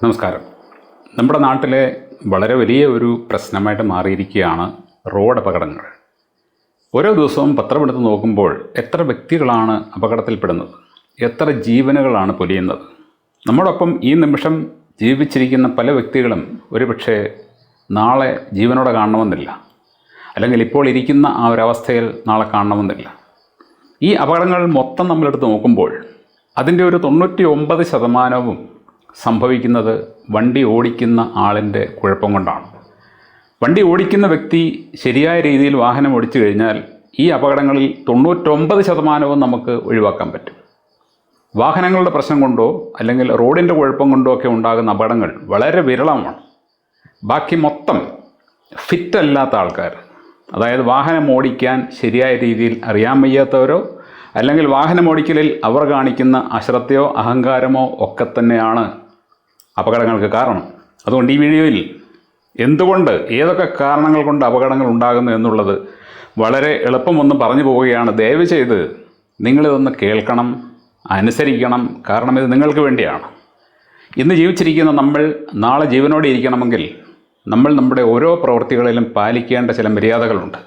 നമസ്കാരം. നമ്മുടെ നാട്ടിലെ വളരെ വലിയ ഒരു പ്രശ്നമായിട്ട് മാറിയിരിക്കുകയാണ് റോഡ് അപകടങ്ങൾ. ഓരോ ദിവസവും പത്രമെടുത്ത് നോക്കുമ്പോൾ എത്ര വ്യക്തികളാണ് അപകടത്തിൽപ്പെടുന്നത്, എത്ര ജീവനുകളാണ് പൊലിയുന്നത്. നമ്മോടൊപ്പം ഈ നിമിഷം ജീവിച്ചിരിക്കുന്ന പല വ്യക്തികളും ഒരുപക്ഷെ നാളെ ജീവനോടെ കാണണമെന്നില്ല, അല്ലെങ്കിൽ ഇപ്പോൾ ഇരിക്കുന്ന ആ ഒരവസ്ഥയിൽ നാളെ കാണണമെന്നില്ല. ഈ അപകടങ്ങൾ മൊത്തം നമ്മളെടുത്ത് നോക്കുമ്പോൾ അതിൻ്റെ ഒരു 99% സംഭവിക്കുന്നത് വണ്ടി ഓടിക്കുന്ന ആളിൻ്റെ കുഴപ്പം കൊണ്ടാണ്. വണ്ടി ഓടിക്കുന്ന വ്യക്തി ശരിയായ രീതിയിൽ വാഹനം ഓടിച്ചു കഴിഞ്ഞാൽ ഈ അപകടങ്ങളിൽ 99% നമുക്ക് ഒഴിവാക്കാൻ പറ്റും. വാഹനങ്ങളുടെ പ്രശ്നം കൊണ്ടോ അല്ലെങ്കിൽ റോഡിൻ്റെ കുഴപ്പം കൊണ്ടോ ഒക്കെ ഉണ്ടാകുന്ന അപകടങ്ങൾ വളരെ വിരളമാണ്. ബാക്കി മൊത്തം ഫിറ്റല്ലാത്ത ആൾക്കാർ, അതായത് വാഹനം ഓടിക്കാൻ ശരിയായ രീതിയിൽ അറിയാൻ വയ്യാത്തവരോ അല്ലെങ്കിൽ വാഹനം ഓടിക്കലിൽ അവർ കാണിക്കുന്ന അശ്രദ്ധയോ അഹങ്കാരമോ ഒക്കെ തന്നെയാണ് അപകടങ്ങൾക്ക് കാരണം. അതുകൊണ്ട് ഈ വീഡിയോയിൽ എന്തുകൊണ്ട്, ഏതൊക്കെ കാരണങ്ങൾ കൊണ്ട് അപകടങ്ങൾ ഉണ്ടാകുന്നു എന്നുള്ളത് വളരെ എളുപ്പമൊന്ന് പറഞ്ഞു പോവുകയാണ്. ദയവ് ചെയ്ത് നിങ്ങളിതൊന്ന് കേൾക്കണം, അനുസരിക്കണം. കാരണം ഇത് നിങ്ങൾക്ക് വേണ്ടിയാണ്. ഇന്ന് ജീവിച്ചിരിക്കുന്ന നമ്മൾ നാളെ ജീവനോടെ ഇരിക്കണമെങ്കിൽ നമ്മൾ നമ്മുടെ ഓരോ പ്രവൃത്തികളിലും പാലിക്കേണ്ട ചില മര്യാദകളുണ്ട്.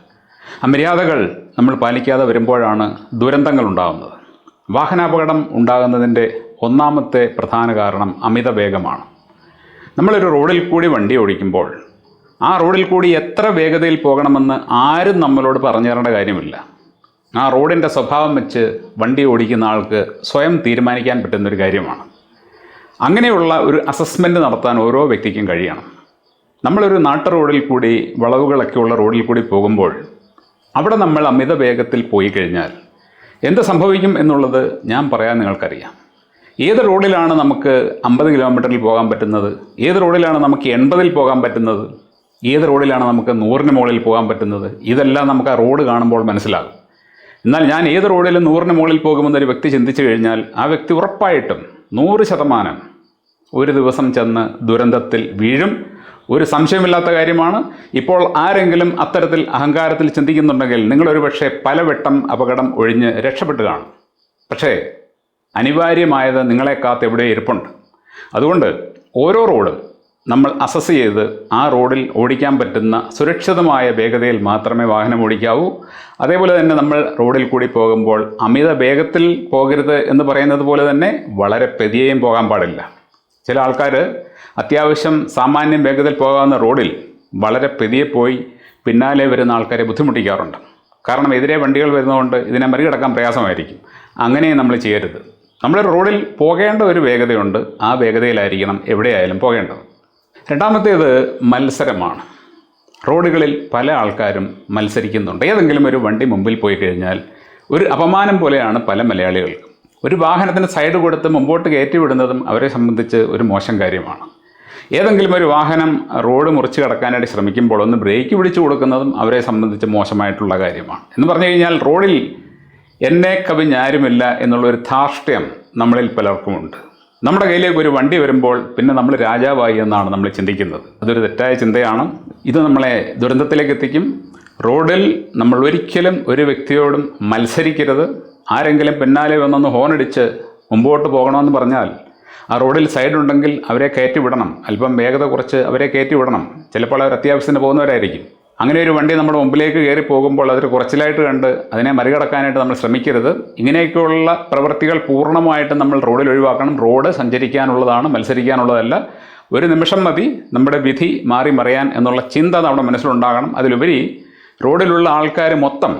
ആ മര്യാദകൾ നമ്മൾ പാലിക്കാതെ വരുമ്പോഴാണ് ദുരന്തങ്ങൾ ഉണ്ടാകുന്നത്. വാഹനാപകടം ഉണ്ടാകുന്നതിൻ്റെ ഒന്നാമത്തെ പ്രധാന കാരണം അമിത വേഗമാണ്. നമ്മളൊരു റോഡിൽ കൂടി വണ്ടി ഓടിക്കുമ്പോൾ ആ റോഡിൽ കൂടി എത്ര വേഗതയിൽ പോകണമെന്ന് ആരും നമ്മളോട് പറഞ്ഞു തരേണ്ട കാര്യമില്ല. ആ റോഡിൻ്റെ സ്വഭാവം വെച്ച് വണ്ടി ഓടിക്കുന്ന ആൾക്ക് സ്വയം തീരുമാനിക്കാൻ പറ്റുന്നൊരു കാര്യമാണ്. അങ്ങനെയുള്ള ഒരു അസസ്മെൻറ്റ് നടത്താൻ ഓരോ വ്യക്തിക്കും കഴിയണം. നമ്മളൊരു നാട്ടു റോഡിൽ കൂടി, വളവുകളൊക്കെയുള്ള റോഡിൽ കൂടി പോകുമ്പോൾ അവിടെ നമ്മൾ അമിത വേഗത്തിൽ പോയി കഴിഞ്ഞാൽ എന്ത് സംഭവിക്കും എന്നുള്ളത് ഞാൻ പറയാൻ നിങ്ങൾക്കറിയാം. ഏത് റോഡിലാണ് നമുക്ക് 50 കിലോമീറ്ററിൽ പോകാൻ പറ്റുന്നത്, ഏത് റോഡിലാണ് നമുക്ക് 80-ൽ പോകാൻ പറ്റുന്നത്, ഏത് റോഡിലാണ് നമുക്ക് 100-ന് മുകളിൽ പോകാൻ പറ്റുന്നത്, ഇതെല്ലാം നമുക്ക് ആ റോഡ് കാണുമ്പോൾ മനസ്സിലാകും. എന്നാൽ ഞാൻ ഏത് റോഡിൽ 100-ന് മുകളിൽ പോകുമെന്നൊരു വ്യക്തി ചിന്തിച്ചു കഴിഞ്ഞാൽ ആ വ്യക്തി ഉറപ്പായിട്ടും 100% ഒരു ദിവസം ചെന്ന് ദുരന്തത്തിൽ വീഴും. ഒരു സംശയമില്ലാത്ത കാര്യമാണ്. ഇപ്പോൾ ആരെങ്കിലും അത്തരത്തിൽ അഹങ്കാരത്തിൽ ചിന്തിക്കുന്നുണ്ടെങ്കിൽ നിങ്ങളൊരു പക്ഷേ പലവട്ടം അപകടം ഒഴിഞ്ഞ് രക്ഷപ്പെട്ട് കാണും. പക്ഷേ അനിവാര്യമായത് നിങ്ങളെ കാത്ത് എവിടെ ഇരിപ്പുണ്ട്. അതുകൊണ്ട് ഓരോ റോഡും നമ്മൾ അസസ് ചെയ്ത് ആ റോഡിൽ ഓടിക്കാൻ പറ്റുന്ന സുരക്ഷിതമായ വേഗതയിൽ മാത്രമേ വാഹനം ഓടിക്കാവൂ. അതേപോലെ തന്നെ നമ്മൾ റോഡിൽ കൂടി പോകുമ്പോൾ അമിത വേഗത്തിൽ പോകരുത് എന്ന് പറയുന്നത് പോലെ തന്നെ വളരെ പതിയെയും പോകാൻ പാടില്ല. ചില ആൾക്കാർ അത്യാവശ്യം സാമാന്യം വേഗതയിൽ പോകാവുന്ന റോഡിൽ വളരെ പതിയെ പോയി പിന്നാലെ വരുന്ന ആൾക്കാരെ ബുദ്ധിമുട്ടിക്കാറുണ്ട്. കാരണം എതിരെ വണ്ടികൾ വരുന്നതുകൊണ്ട് ഇതിനെ മറികടക്കാൻ പ്രയാസമായിരിക്കും. അങ്ങനെ നമ്മൾ ചെയ്യരുത്. നമ്മൾ റോഡിൽ പോകേണ്ട ഒരു വേഗതയുണ്ട്, ആ വേഗതയിലായിരിക്കണം എവിടെയായാലും പോകേണ്ടത്. രണ്ടാമത്തേത് മത്സരമാണ്. റോഡുകളിൽ പല ആൾക്കാരും മത്സരിക്കുന്നുണ്ട്. ഏതെങ്കിലും ഒരു വണ്ടി മുമ്പിൽ പോയി കഴിഞ്ഞാൽ ഒരു അപമാനം പോലെയാണ് പല മലയാളികൾക്കും. ഒരു വാഹനത്തിന് സൈഡ് കൊടുത്ത് മുമ്പോട്ട് കയറ്റി വിടുന്നതും അവരെ സംബന്ധിച്ച് ഒരു മോശം കാര്യമാണ്. ഏതെങ്കിലും ഒരു വാഹനം റോഡ് മുറിച്ച് കടക്കാനായിട്ട് ശ്രമിക്കുമ്പോൾ ഒന്ന് ബ്രേക്ക് പിടിച്ചു കൊടുക്കുന്നതും അവരെ സംബന്ധിച്ച് മോശമായിട്ടുള്ള കാര്യമാണ്. എന്ന് പറഞ്ഞു കഴിഞ്ഞാൽ റോഡിൽ എന്നെ കവിഞ്ഞാരുമില്ല എന്നുള്ളൊരു ധാർഷ്ട്യം നമ്മളിൽ പലർക്കുമുണ്ട്. നമ്മുടെ കയ്യിലേക്ക് ഒരു വണ്ടി വരുമ്പോൾ പിന്നെ നമ്മൾ രാജാവായി എന്നാണ് നമ്മൾ ചിന്തിക്കുന്നത്. അതൊരു തെറ്റായ ചിന്തയാണ്. ഇത് നമ്മളെ ദുരന്തത്തിലേക്ക് എത്തിക്കും. റോഡിൽ നമ്മൾ ഒരിക്കലും ഒരു വ്യക്തിയോടും മത്സരിക്കരുത്. ആരെങ്കിലും പിന്നാലെ വന്നൊന്ന് ഹോണടിച്ച് മുമ്പോട്ട് പോകണമെന്ന് പറഞ്ഞാൽ ആ റോഡിൽ സൈഡുണ്ടെങ്കിൽ അവരെ കയറ്റി വിടണം. അല്പം വേഗത കുറച്ച് അവരെ കയറ്റി വിടണം. ചിലപ്പോൾ അവർ അത്യാവശ്യത്തിന് പോകുന്നവരായിരിക്കും. അങ്ങനെ ഒരു വണ്ടി നമ്മുടെ മുമ്പിലേക്ക് കയറി പോകുമ്പോൾ അതൊരു കുറച്ചിലായിട്ട് കണ്ട് അതിനെ മറികടക്കാനായിട്ട് നമ്മൾ ശ്രമിക്കരുത്. ഇങ്ങനെയൊക്കെയുള്ള പ്രവൃത്തികൾ പൂർണ്ണമായിട്ടും നമ്മൾ റോഡിൽ ഒഴിവാക്കണം. റോഡ് സഞ്ചരിക്കാനുള്ളതാണ്, മത്സരിക്കാനുള്ളതല്ല. ഒരു നിമിഷം മതി നമ്മുടെ വിധി മാറി മറിയാൻ എന്നുള്ള ചിന്ത നമ്മുടെ മനസ്സിലുണ്ടാകണം. അതിലുപരി റോഡിലുള്ള ആൾക്കാർ മൊത്തം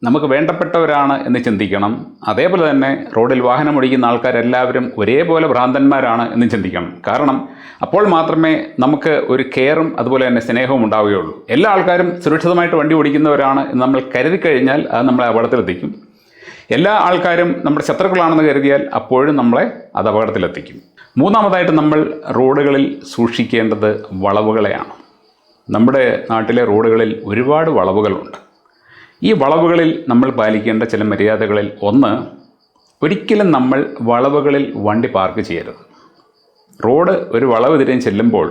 നമുക്ക് വേണ്ടപ്പെട്ടവരാണ് എന്ന് ചിന്തിക്കണം. അതേപോലെ തന്നെ റോഡിൽ വാഹനം ഓടിക്കുന്ന ആൾക്കാരെല്ലാവരും ഒരേപോലെ ഭ്രാന്തന്മാരാണ് എന്ന് ചിന്തിക്കണം. കാരണം അപ്പോൾ മാത്രമേ നമുക്ക് ഒരു കെയറും അതുപോലെ തന്നെ സ്നേഹവും ഉണ്ടാവുകയുള്ളൂ. എല്ലാ ആൾക്കാരും സുരക്ഷിതമായിട്ട് വണ്ടി ഓടിക്കുന്നവരാണ് എന്ന് നമ്മൾ കരുതി കഴിഞ്ഞാൽ അത് നമ്മളെ അപകടത്തിലെത്തിക്കും. എല്ലാ ആൾക്കാരും നമ്മുടെ ശത്രുക്കളാണെന്ന് കരുതിയാൽ അപ്പോഴും നമ്മളെ അത് അപകടത്തിലെത്തിക്കും. മൂന്നാമതായിട്ട് നമ്മൾ റോഡുകളിൽ സൂക്ഷിക്കേണ്ടത് വളവുകളെയാണ്. നമ്മുടെ നാട്ടിലെ റോഡുകളിൽ ഒരുപാട് വളവുകളുണ്ട്. ഈ വളവുകളിൽ നമ്മൾ പാലിക്കേണ്ട ചില മര്യാദകളിൽ ഒന്ന്, ഒരിക്കലും നമ്മൾ വളവുകളിൽ വണ്ടി പാർക്ക് ചെയ്യരുത്. റോഡ് ഒരു വളവ് തിരിഞ്ഞ് ചെല്ലുമ്പോൾ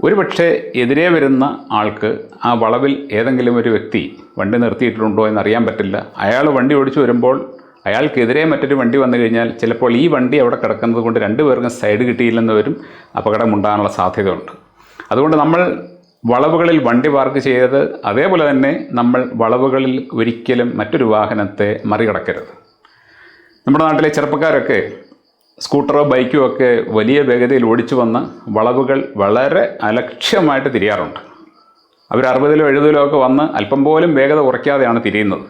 ഒരുപക്ഷെ എതിരെ വരുന്ന ആൾക്ക് ആ വളവിൽ ഏതെങ്കിലും ഒരു വ്യക്തി വണ്ടി നിർത്തിയിട്ടുണ്ടോ എന്നറിയാൻ പറ്റില്ല. അയാൾ വണ്ടി ഓടിച്ചു വരുമ്പോൾ അയാൾക്കെതിരെ മറ്റൊരു വണ്ടി വന്നു കഴിഞ്ഞാൽ ചിലപ്പോൾ ഈ വണ്ടി അവിടെ കിടക്കുന്നത് കൊണ്ട് രണ്ടുപേർക്കും സൈഡ് കിട്ടിയില്ലെന്ന് വരും, അപകടമുണ്ടാകാനുള്ള സാധ്യതയുണ്ട്. അതുകൊണ്ട് നമ്മൾ വളവുകളിൽ വണ്ടി പാർക്ക് ചെയ്തത് അതേപോലെ തന്നെ നമ്മൾ വളവുകളിൽ ഒരിക്കലും മറ്റൊരു വാഹനത്തെ മറികടക്കരുത്. നമ്മുടെ നാട്ടിലെ ചെറുപ്പക്കാരൊക്കെ സ്കൂട്ടറോ ബൈക്കോ ഒക്കെ വലിയ വേഗതയിൽ ഓടിച്ചു വന്ന് വളവുകൾ വളരെ അലക്ഷ്യമായിട്ട് തിരിയാറുണ്ട്. അവർ 60-ലോ 70-ലോ ഒക്കെ വന്ന് അല്പം പോലും വേഗത കുറയ്ക്കാതെയാണ് തിരിയുന്നത്.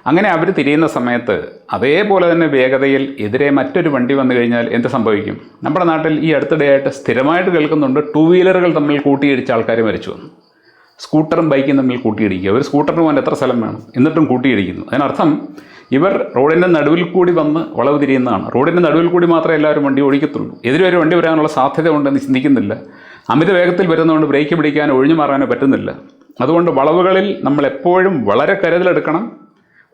അങ്ങനെ അവർ തിരിയുന്ന സമയത്ത് അതേപോലെ തന്നെ വേഗതയിൽ എതിരെ മറ്റൊരു വണ്ടി വന്നു കഴിഞ്ഞാൽ എന്ത് സംഭവിക്കും? നമ്മുടെ നാട്ടിൽ ഈ അടുത്തിടെയായിട്ട് സ്ഥിരമായിട്ട് കേൾക്കുന്നുണ്ട്, 2 വീലറുകൾ തമ്മിൽ കൂട്ടിയിടിച്ച ആൾക്കാർ മരിച്ചു വന്നു. സ്കൂട്ടറും ബൈക്കും തമ്മിൽ കൂട്ടിയിടിക്കുക. ഒരു സ്കൂട്ടറിന് പോകാൻ എത്ര സ്ഥലം വേണം? എന്നിട്ടും കൂട്ടിയിടിക്കുന്നു. അതിനർത്ഥം ഇവർ റോഡിൻ്റെ നടുവിൽ കൂടി വന്ന് വളവ് തിരിയുന്നതാണ്. റോഡിൻ്റെ നടുവിൽ കൂടി മാത്രമേ എല്ലാവരും വണ്ടി ഓടിക്കത്തുള്ളൂ. എതിരെ ഒരു വണ്ടി വരാനുള്ള സാധ്യത ഉണ്ടെന്ന് ചിന്തിക്കുന്നില്ല. അമിത വേഗത്തിൽ വരുന്നതുകൊണ്ട് ബ്രേക്ക് പിടിക്കാനോ ഒഴിഞ്ഞു മാറാനോ പറ്റുന്നില്ല. അതുകൊണ്ട് വളവുകളിൽ നമ്മൾ എപ്പോഴും വളരെ കരുതലെടുക്കണം.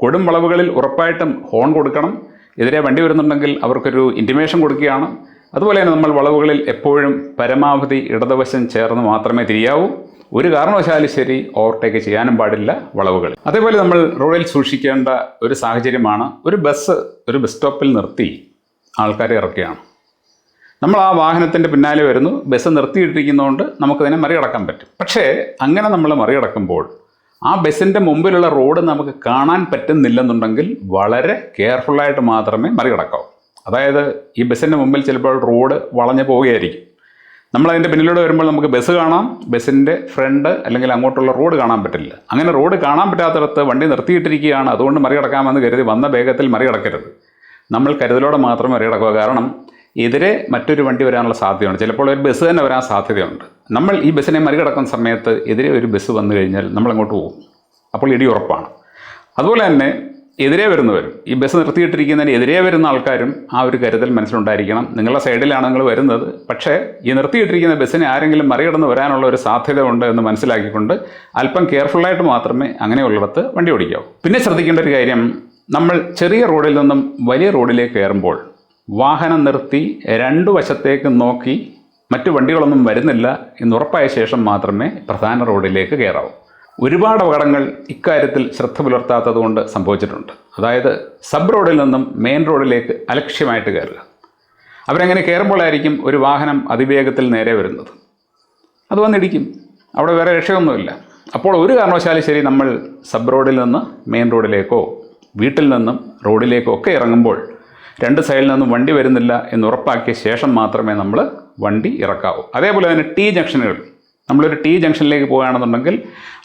കൊടും വളവുകളിൽ ഉറപ്പായിട്ടും ഹോൺ കൊടുക്കണം. എതിരെ വണ്ടി വരുന്നുണ്ടെങ്കിൽ അവർക്കൊരു ഇൻറ്റിമേഷൻ കൊടുക്കുകയാണ്. അതുപോലെ തന്നെ നമ്മൾ വളവുകളിൽ എപ്പോഴും പരമാവധി ഇടതുവശം ചേർന്ന് മാത്രമേ തിരിയാവൂ. ഒരു കാരണവശാലും ശരി ഓവർടേക്ക് ചെയ്യാനും പാടില്ല വളവുകൾ. അതേപോലെ നമ്മൾ റോഡിൽ സൂക്ഷിക്കേണ്ട ഒരു സാഹചര്യമാണ്, ഒരു ബസ് സ്റ്റോപ്പിൽ നിർത്തി ആൾക്കാരെ ഇറക്കുകയാണ്. നമ്മൾ ആ വാഹനത്തിൻ്റെ പിന്നാലെ വരുന്നു, ബസ് നിർത്തിയിട്ടിരിക്കുന്നതുകൊണ്ട് നമുക്കതിനെ മറികടക്കാൻ പറ്റും. പക്ഷേ അങ്ങനെ നമ്മൾ മറികടക്കുമ്പോൾ ആ ബസ്സിൻ്റെ മുമ്പിലുള്ള റോഡ് നമുക്ക് കാണാൻ പറ്റുന്നില്ലെന്നുണ്ടെങ്കിൽ വളരെ കെയർഫുള്ളായിട്ട് മാത്രമേ മറികടക്കാവൂ. അതായത് ഈ ബസ്സിൻ്റെ മുമ്പിൽ ചിലപ്പോൾ റോഡ് വളഞ്ഞു പോവുകയായിരിക്കും. നമ്മളതിൻ്റെ പിന്നിലൂടെ വരുമ്പോൾ നമുക്ക് ബസ് കാണാം, ബസ്സിൻ്റെ ഫ്രണ്ട് അല്ലെങ്കിൽ അങ്ങോട്ടുള്ള റോഡ് കാണാൻ പറ്റില്ല. അങ്ങനെ റോഡ് കാണാൻ പറ്റാത്തിടത്ത് വണ്ടി നിർത്തിയിട്ടിരിക്കുകയാണ്, അതുകൊണ്ട് മറികടക്കാമെന്ന് കരുതി വന്ന വേഗത്തിൽ മറികടക്കരുത്. നമ്മൾ കരുതലോടെ മാത്രമേ മറികടക്കുക. കാരണം എതിരെ മറ്റൊരു വണ്ടി വരാനുള്ള സാധ്യതയുണ്ട്. ചിലപ്പോൾ ഒരു ബസ് തന്നെ വരാൻ സാധ്യതയുണ്ട്. നമ്മൾ ഈ ബസ്സിനെ മറികടക്കുന്ന സമയത്ത് എതിരെ ഒരു ബസ് വന്നു കഴിഞ്ഞാൽ നമ്മൾ അങ്ങോട്ട് പോകും. അപ്പോൾ ഇടി ഉറപ്പാണ്. അതുപോലെ തന്നെ എതിരെ വരുന്നവരും ഈ ബസ് നിർത്തിയിട്ടിരിക്കുന്നതിന് എതിരെ വരുന്ന ആൾക്കാരും ആ ഒരു കരുതൽ മനസ്സിലുണ്ടായിരിക്കണം. നിങ്ങളുടെ സൈഡിലാണ് നിങ്ങൾ വരുന്നത്, പക്ഷേ ഈ നിർത്തിയിട്ടിരിക്കുന്ന ബസ്സിനെ ആരെങ്കിലും മറികടന്ന് വരാനുള്ള ഒരു സാധ്യത ഉണ്ട് എന്ന് മനസ്സിലാക്കിക്കൊണ്ട് അല്പം കെയർഫുള്ളായിട്ട് മാത്രമേ അങ്ങനെയുള്ളിടത്ത് വണ്ടി ഓടിക്കാവൂ. പിന്നെ ശ്രദ്ധിക്കേണ്ട ഒരു കാര്യം, നമ്മൾ ചെറിയ റോഡിൽ നിന്നും വലിയ റോഡിലേക്ക് കയറുമ്പോൾ വാഹനം നിർത്തി 2 വശത്തേക്ക് നോക്കി മറ്റു വണ്ടികളൊന്നും വരുന്നില്ല എന്നുറപ്പായ ശേഷം മാത്രമേ പ്രധാന റോഡിലേക്ക് കയറാവൂ. ഒരുപാട് അപകടങ്ങൾ ഇക്കാര്യത്തിൽ ശ്രദ്ധ പുലർത്താത്തത് കൊണ്ട് സംഭവിച്ചിട്ടുണ്ട്. അതായത് സബ് റോഡിൽ നിന്നും മെയിൻ റോഡിലേക്ക് അലക്ഷ്യമായിട്ട് കയറുക. അവരങ്ങനെ കയറുമ്പോഴായിരിക്കും ഒരു വാഹനം അതിവേഗത്തിൽ നേരെ വരുന്നത്. അത് വന്നിടിക്കും. അവിടെ വേറെ രക്ഷയൊന്നുമില്ല. അപ്പോൾ ഒരു കാരണവശാലും ശരി നമ്മൾ സബ് റോഡിൽ നിന്ന് മെയിൻ റോഡിലേക്കോ വീട്ടിൽ നിന്നും റോഡിലേക്കോ ഒക്കെ ഇറങ്ങുമ്പോൾ 2 സൈഡിൽ നിന്നും വണ്ടി വരുന്നില്ല എന്നുറപ്പാക്കിയ ശേഷം മാത്രമേ നമ്മൾ വണ്ടി ഇറക്കാവൂ. അതേപോലെ തന്നെ T ജംഗ്ഷനുകൾ, നമ്മളൊരു T ജംഗ്ഷനിലേക്ക് പോകുകയാണെന്നുണ്ടെങ്കിൽ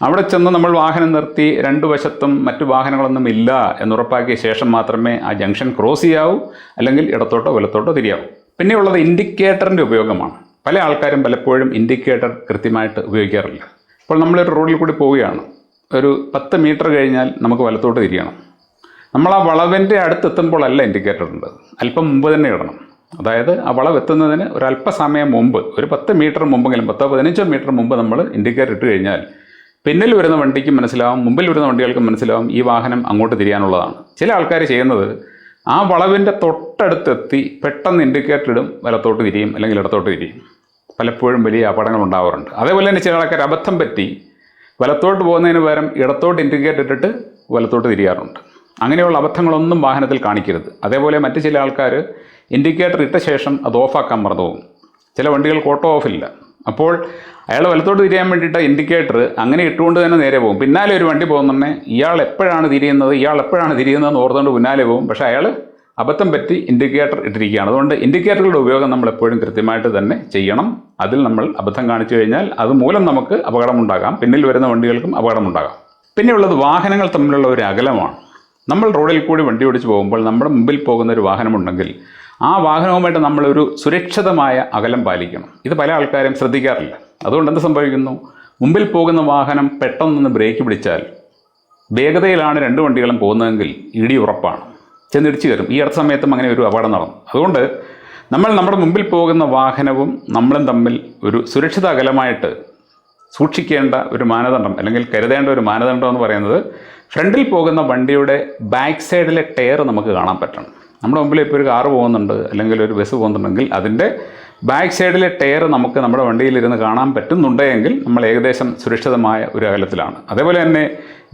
അവിടെ ചെന്ന് നമ്മൾ വാഹനം നിർത്തി 2 വശത്തും മറ്റു വാഹനങ്ങളൊന്നും ഇല്ല എന്നുറപ്പാക്കിയ ശേഷം മാത്രമേ ആ ജംഗ്ഷൻ ക്രോസ് ചെയ്യാവൂ, അല്ലെങ്കിൽ ഇടത്തോട്ടോ വലത്തോട്ടോ തിരിയാവൂ. പിന്നെയുള്ളത് ഇൻഡിക്കേറ്ററിൻ്റെ ഉപയോഗമാണ്. പല ആൾക്കാരും പലപ്പോഴും ഇൻഡിക്കേറ്റർ കൃത്യമായിട്ട് ഉപയോഗിക്കാറില്ല. ഇപ്പോൾ നമ്മളൊരു റോഡിൽ കൂടി പോവുകയാണ്, ഒരു 10 മീറ്റർ കഴിഞ്ഞാൽ നമുക്ക് വലത്തോട്ട് തിരിയണം. നമ്മൾ ആ വളവിൻ്റെ അടുത്തെത്തുമ്പോഴല്ല ഇൻഡിക്കേറ്റർ ഉണ്ട്, അല്പം മുമ്പ് തന്നെ ഇടണം. അതായത് ആ വളവ് എത്തുന്നതിന് ഒരല്പസമയം മുമ്പ്, ഒരു 10 മീറ്റർ മുമ്പെങ്കിലും 10-15 മീറ്റർ മുമ്പ് നമ്മൾ ഇൻഡിക്കേറ്റർ ഇട്ട് കഴിഞ്ഞാൽ പിന്നിൽ വരുന്ന വണ്ടിക്കും മനസ്സിലാവും, മുമ്പിൽ വരുന്ന വണ്ടികൾക്കും മനസ്സിലാവും ഈ വാഹനം അങ്ങോട്ട് തിരിയാനുള്ളതാണ്. ചില ആൾക്കാർ ചെയ്യുന്നത് ആ വളവിൻ്റെ തൊട്ടടുത്തെത്തി പെട്ടെന്ന് ഇൻഡിക്കേറ്റർ ഇടും, വലത്തോട്ട് തിരിയും അല്ലെങ്കിൽ ഇടത്തോട്ട് തിരിയും. പലപ്പോഴും വലിയ അപകടങ്ങൾ ഉണ്ടാവാറുണ്ട്. അതേപോലെ തന്നെ ചില ആൾക്കാർ അബദ്ധം പറ്റി വലത്തോട്ട് പോകുന്നതിന് പകരം ഇടത്തോട്ട് ഇൻഡിക്കേറ്റർ ഇട്ടിട്ട് വലത്തോട്ട് തിരിയാറുണ്ട്. അങ്ങനെയുള്ള അബദ്ധങ്ങളൊന്നും വാഹനത്തിൽ കാണിക്കരുത്. അതേപോലെ മറ്റു ചില ആൾക്കാർ ഇൻഡിക്കേറ്റർ ഇട്ട ശേഷം അത് ഓഫാക്കാൻ മറന്നു പോകും. ചില വണ്ടികൾക്ക് ഓട്ടോ ഓഫില്ല. അപ്പോൾ അയാൾ വലത്തോട്ട് തിരിയാൻ വേണ്ടിയിട്ട് ഇൻഡിക്കേറ്റർ അങ്ങനെ ഇട്ടുകൊണ്ട് തന്നെ നേരെ പോകും. പിന്നാലെ ഒരു വണ്ടി പോകുന്നുണ്ടെങ്കിൽ ഇയാൾ എപ്പോഴാണ് തിരിയുന്നതെന്ന് ഓർത്തുകൊണ്ട് പിന്നാലെ പോകും. പക്ഷേ അയാൾ അബദ്ധം പറ്റി ഇൻഡിക്കേറ്റർ ഇട്ടിരിക്കുകയാണ്. അതുകൊണ്ട് ഇൻഡിക്കേറ്ററുകളുടെ ഉപയോഗം നമ്മൾ എപ്പോഴും കൃത്യമായിട്ട് തന്നെ ചെയ്യണം. അതിൽ നമ്മൾ അബദ്ധം കാണിച്ചു കഴിഞ്ഞാൽ അതുമൂലം നമുക്ക് അപകടമുണ്ടാകാം, പിന്നിൽ വരുന്ന വണ്ടികൾക്കും അപകടമുണ്ടാകാം. പിന്നെയുള്ളത് വാഹനങ്ങൾ തമ്മിലുള്ള ഒരു അകലമാണ്. നമ്മൾ റോഡിൽ കൂടി വണ്ടി ഓടിച്ച് പോകുമ്പോൾ നമ്മുടെ മുമ്പിൽ പോകുന്ന ഒരു വാഹനമുണ്ടെങ്കിൽ ആ വാഹനവുമായിട്ട് നമ്മളൊരു സുരക്ഷിതമായ അകലം പാലിക്കണം. ഇത് പല ആൾക്കാരും ശ്രദ്ധിക്കാറില്ല. അതുകൊണ്ട് എന്ത് സംഭവിക്കുന്നു? മുമ്പിൽ പോകുന്ന വാഹനം പെട്ടെന്നൊന്ന് ബ്രേക്ക് പിടിച്ചാൽ വേഗതയിലാണ് 2 വണ്ടികളും പോകുന്നതെങ്കിൽ ഇടി ഉറപ്പാണ്, ചെന്നിടിച്ച് കയറും. ഈ അടുത്ത സമയത്തും അങ്ങനെ ഒരു അപകടം നടന്നു. അതുകൊണ്ട് നമ്മൾ നമ്മുടെ മുമ്പിൽ പോകുന്ന വാഹനവും നമ്മളും തമ്മിൽ ഒരു സുരക്ഷിത അകലമായിട്ട് സൂക്ഷിക്കേണ്ട ഒരു മാനദണ്ഡം അല്ലെങ്കിൽ കരുതേണ്ട ഒരു മാനദണ്ഡം എന്ന് പറയുന്നത്, ഫ്രണ്ടിൽ പോകുന്ന വണ്ടിയുടെ ബാക്ക് സൈഡിലെ ടയർ നമുക്ക് കാണാൻ പറ്റണം. നമ്മുടെ മുമ്പിൽ ഇപ്പോൾ ഒരു കാറ് പോകുന്നുണ്ട് അല്ലെങ്കിൽ ഒരു ബസ് പോകുന്നുണ്ടെങ്കിൽ അതിൻ്റെ ബാക്ക് സൈഡിലെ ടയർ നമുക്ക് നമ്മുടെ വണ്ടിയിലിരുന്ന് കാണാൻ പറ്റുന്നുണ്ടെങ്കിൽ നമ്മൾ ഏകദേശം സുരക്ഷിതമായ ഒരു അകലത്തിലാണ്. അതേപോലെ തന്നെ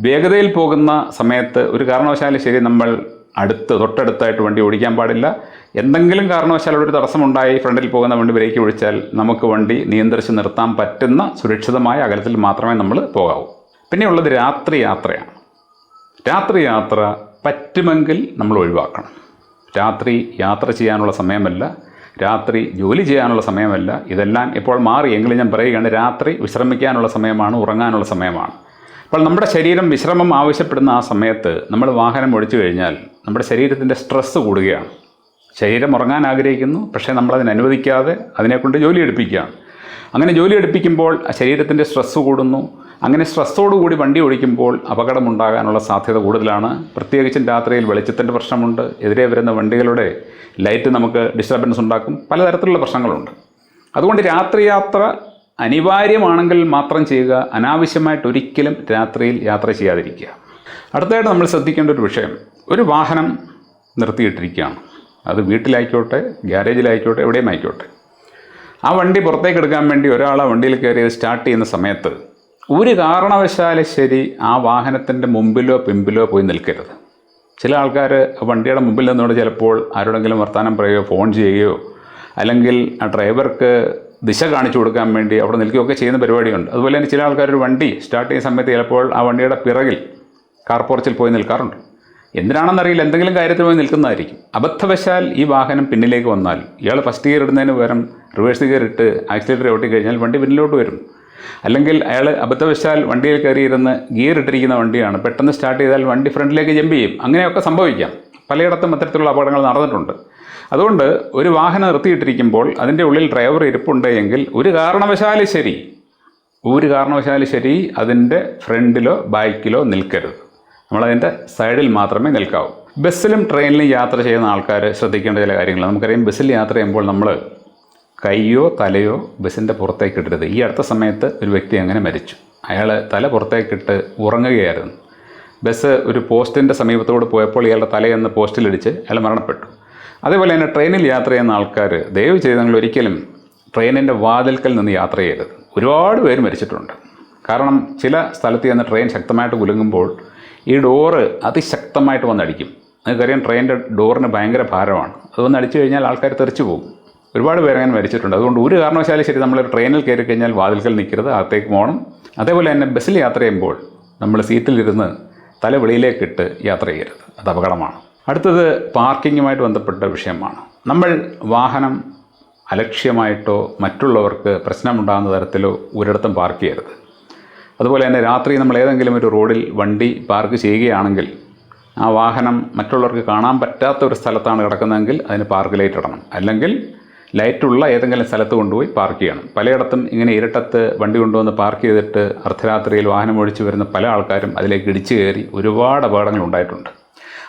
വേഗതയിൽ പോകുന്ന സമയത്ത് ഒരു കാരണവശാലും ശരി നമ്മൾ തൊട്ടടുത്തായിട്ട് വണ്ടി ഓടിക്കാൻ പാടില്ല. എന്തെങ്കിലും കാരണവശാൽ ഒരു തടസ്സമുണ്ടായി ഫ്രണ്ടിൽ പോകുന്ന വണ്ടി ബ്രേക്ക് ഒഴിച്ചാൽ നമുക്ക് വണ്ടി നിയന്ത്രിച്ച് നിർത്താൻ പറ്റുന്ന സുരക്ഷിതമായ അകലത്തിൽ മാത്രമേ നമ്മൾ പോകാവൂ. പിന്നെയുള്ളത് രാത്രി യാത്രയാണ്. രാത്രി യാത്ര പറ്റുമെങ്കിൽ നമ്മൾ ഒഴിവാക്കണം. രാത്രി യാത്ര ചെയ്യാനുള്ള സമയമല്ല, രാത്രി ജോലി ചെയ്യാനുള്ള സമയമല്ല. ഇതെല്ലാം ഇപ്പോൾ മാറി എങ്കിലും ഞാൻ പറയുകയാണ്, രാത്രി വിശ്രമിക്കാനുള്ള സമയമാണ്, ഉറങ്ങാനുള്ള സമയമാണ്. അപ്പോൾ നമ്മുടെ ശരീരം വിശ്രമം ആവശ്യപ്പെടുന്ന ആ സമയത്ത് നമ്മൾ വാഹനം ഓടിച്ചു കഴിഞ്ഞാൽ നമ്മുടെ ശരീരത്തിൻ്റെ സ്ട്രെസ്സ് കൂടുകയാണ്. ശരീരം ഉറങ്ങാൻ ആഗ്രഹിക്കുന്നു, പക്ഷേ നമ്മളതിന് അനുവദിക്കാതെ അതിനെക്കൊണ്ട് ജോലി എടുപ്പിക്കുകയാണ്. അങ്ങനെ ജോലി എടുപ്പിക്കുമ്പോൾ ശരീരത്തിൻ്റെ സ്ട്രെസ്സ് കൂടുന്നു. അങ്ങനെ സ്ട്രെസ്സോടുകൂടി വണ്ടി ഓടിക്കുമ്പോൾ അപകടമുണ്ടാകാനുള്ള സാധ്യത കൂടുതലാണ്. പ്രത്യേകിച്ചും രാത്രിയിൽ വെളിച്ചത്തിൻ്റെ പ്രശ്നമുണ്ട്, എതിരെ വരുന്ന വണ്ടികളുടെ ലൈറ്റ് നമുക്ക് ഡിസ്റ്റർബൻസ് ഉണ്ടാക്കും, പലതരത്തിലുള്ള പ്രശ്നങ്ങളുണ്ട്. അതുകൊണ്ട് രാത്രി യാത്ര അനിവാര്യമാണെങ്കിൽ മാത്രം ചെയ്യുക, അനാവശ്യമായിട്ട് ഒരിക്കലും രാത്രിയിൽ യാത്ര ചെയ്യാതിരിക്കുക. അടുത്തതായിട്ട് നമ്മൾ ശ്രദ്ധിക്കേണ്ട ഒരു വിഷയം, ഒരു വാഹനം നിർത്തിയിട്ടിരിക്കുകയാണ്. അത് വീട്ടിലായിക്കോട്ടെ, ഗ്യാരേജിലായിക്കോട്ടെ, എവിടെയും ആയിക്കോട്ടെ. ആ വണ്ടി പുറത്തേക്ക് എടുക്കാൻ വേണ്ടി ഒരാൾ ആ വണ്ടിയിൽ കയറി സ്റ്റാർട്ട് ചെയ്യുന്ന സമയത്ത് ഒരു കാരണവശാലും ശരി ആ വാഹനത്തിൻ്റെ മുമ്പിലോ പിമ്പിലോ പോയി നിൽക്കരുത്. ചില ആൾക്കാർ വണ്ടിയുടെ മുമ്പിൽ നിന്നുകൊണ്ട് ചിലപ്പോൾ ആരോടെങ്കിലും വർത്തമാനം പറയുകയോ ഫോൺ ചെയ്യുകയോ അല്ലെങ്കിൽ ആ ഡ്രൈവർക്ക് ദിശ കാണിച്ചു കൊടുക്കാൻ വേണ്ടി അവിടെ നിൽക്കുകയൊക്കെ ചെയ്യുന്ന പരിപാടിയുണ്ട്. അതുപോലെ തന്നെ ചില ആൾക്കാർ ഒരു വണ്ടി സ്റ്റാർട്ട് ചെയ്യുന്ന സമയത്ത് ചിലപ്പോൾ ആ വണ്ടിയുടെ പിറകിൽ കാർ പോർച്ചിൽ പോയി നിൽക്കാറുണ്ട്. എന്തിനാണെന്നറിയില്ല, എന്തെങ്കിലും കാര്യത്തിൽ പോയി നിൽക്കുന്നതായിരിക്കും. അബദ്ധവശാൽ ഈ വാഹനം പിന്നിലേക്ക് വന്നാൽ ഇയാൾ ഫസ്റ്റ് ഗിയർ ഇടുന്നതിന് പകരം റിവേഴ്സ് ഗിയർ ഇട്ട് ആക്സിലേറ്റർ ഓട്ടിക്കഴിഞ്ഞാൽ വണ്ടി പിന്നിലോട്ട് വരും. അല്ലെങ്കിൽ അയാൾ അബദ്ധവശാൽ വണ്ടിയിൽ കയറിയിരുന്ന് ഗിയർ ഇട്ടിരിക്കുന്ന വണ്ടിയാണ്, പെട്ടെന്ന് സ്റ്റാർട്ട് ചെയ്താൽ വണ്ടി ഫ്രണ്ടിലേക്ക് ജമ്പ് ചെയ്യും. അങ്ങനെയൊക്കെ സംഭവിക്കാം. പലയിടത്തും അത്തരത്തിലുള്ള അപകടങ്ങൾ നടന്നിട്ടുണ്ട്. അതുകൊണ്ട് ഒരു വാഹനം നിർത്തിയിട്ടിരിക്കുമ്പോൾ അതിൻ്റെ ഉള്ളിൽ ഡ്രൈവർ ഇരിപ്പുണ്ട് എങ്കിൽ ഒരു കാരണവശാലും ശരി അതിൻ്റെ ഫ്രണ്ടിലോ ബാക്കിലോ നിൽക്കരുത്. നമ്മളതിൻ്റെ സൈഡിൽ മാത്രമേ നിൽക്കാവൂ. ബസ്സിലും ട്രെയിനിലും യാത്ര ചെയ്യുന്ന ആൾക്കാർ ശ്രദ്ധിക്കേണ്ട ചില കാര്യങ്ങൾ നമുക്കറിയാം. ബസ്സിൽ യാത്ര ചെയ്യുമ്പോൾ നമ്മൾ കൈയോ തലയോ ബസ്സിൻ്റെ പുറത്തേക്ക് ഇടരുത്. ഈ അടുത്ത സമയത്ത് ഒരു വ്യക്തി അങ്ങനെ മരിച്ചു. അയാൾ തല പുറത്തേക്കിട്ട് ഉറങ്ങുകയായിരുന്നു. ബസ് ഒരു പോസ്റ്റിൻ്റെ സമീപത്തോട് പോയപ്പോൾ ഇയാളുടെ തലയെന്ന് പോസ്റ്റിലിടിച്ച് അയാൾ മരണപ്പെട്ടു. അതേപോലെ തന്നെ ട്രെയിനിൽ യാത്ര ചെയ്യുന്ന ആൾക്കാർ ദയവ് ചെയ്ത് നിങ്ങൾ ഒരിക്കലും ട്രെയിനിൻ്റെ വാതിൽക്കൽ നിന്ന് യാത്ര ചെയ്യരുത്. ഒരുപാട് പേര് മരിച്ചിട്ടുണ്ട്. കാരണം ചില സ്ഥലത്ത് ചെന്ന് ട്രെയിൻ ശക്തമായിട്ട് കുലുങ്ങുമ്പോൾ ഈ ഡോറ് അതിശക്തമായിട്ട് വന്നടിക്കും. നിങ്ങൾക്കറിയാം, ട്രെയിനിൻ്റെ ഡോറിന് ഭയങ്കര ഭാരമാണ്. അത് വന്ന് അടിച്ചു കഴിഞ്ഞാൽ ആൾക്കാർ തെറിച്ചു പോകും. ഒരുപാട് പേര് അങ്ങനെ മരിച്ചിട്ടുണ്ട്. അതുകൊണ്ട് ഒരു കാരണവശാലും ശരി നമ്മൾ ട്രെയിനിൽ കയറി കഴിഞ്ഞാൽ വാതിൽക്കൽ നിൽക്കരുത്, അകത്തേക്ക് പോകണം. അതേപോലെ തന്നെ ബസ്സിൽ യാത്ര ചെയ്യുമ്പോൾ നമ്മൾ സീറ്റിലിരുന്ന് തല വെളിയിലേക്കിട്ട് യാത്ര ചെയ്യരുത്, അത് അപകടമാണ്. അടുത്തത് പാർക്കിങ്ങുമായിട്ട് ബന്ധപ്പെട്ട വിഷയമാണ്. നമ്മൾ വാഹനം അലക്ഷ്യമായിട്ടോ മറ്റുള്ളവർക്ക് പ്രശ്നമുണ്ടാകുന്ന തരത്തിലോ ഒരിടത്തും പാർക്ക് ചെയ്യരുത്. അതുപോലെ തന്നെ രാത്രി നമ്മൾ ഏതെങ്കിലും ഒരു റോഡിൽ വണ്ടി പാർക്ക് ചെയ്യുകയാണെങ്കിൽ ആ വാഹനം മറ്റുള്ളവർക്ക് കാണാൻ പറ്റാത്ത ഒരു സ്ഥലത്താണ് കിടക്കുന്നതെങ്കിൽ അതിന് പാർക്ക് ലൈറ്റ് ഇടണം. അല്ലെങ്കിൽ ലൈറ്റുള്ള ഏതെങ്കിലും സ്ഥലത്ത് കൊണ്ടുപോയി പാർക്ക് ചെയ്യണം. പലയിടത്തും ഇങ്ങനെ ഇരട്ടത്ത് വണ്ടി കൊണ്ടുവന്ന് പാർക്ക് ചെയ്തിട്ട് അർദ്ധരാത്രിയിൽ വാഹനം ഒഴിച്ചു വരുന്ന പല ആൾക്കാരും അതിലേക്ക് ഇടിച്ചു കയറി ഒരുപാട് അപകടങ്ങൾ ഉണ്ടായിട്ടുണ്ട്.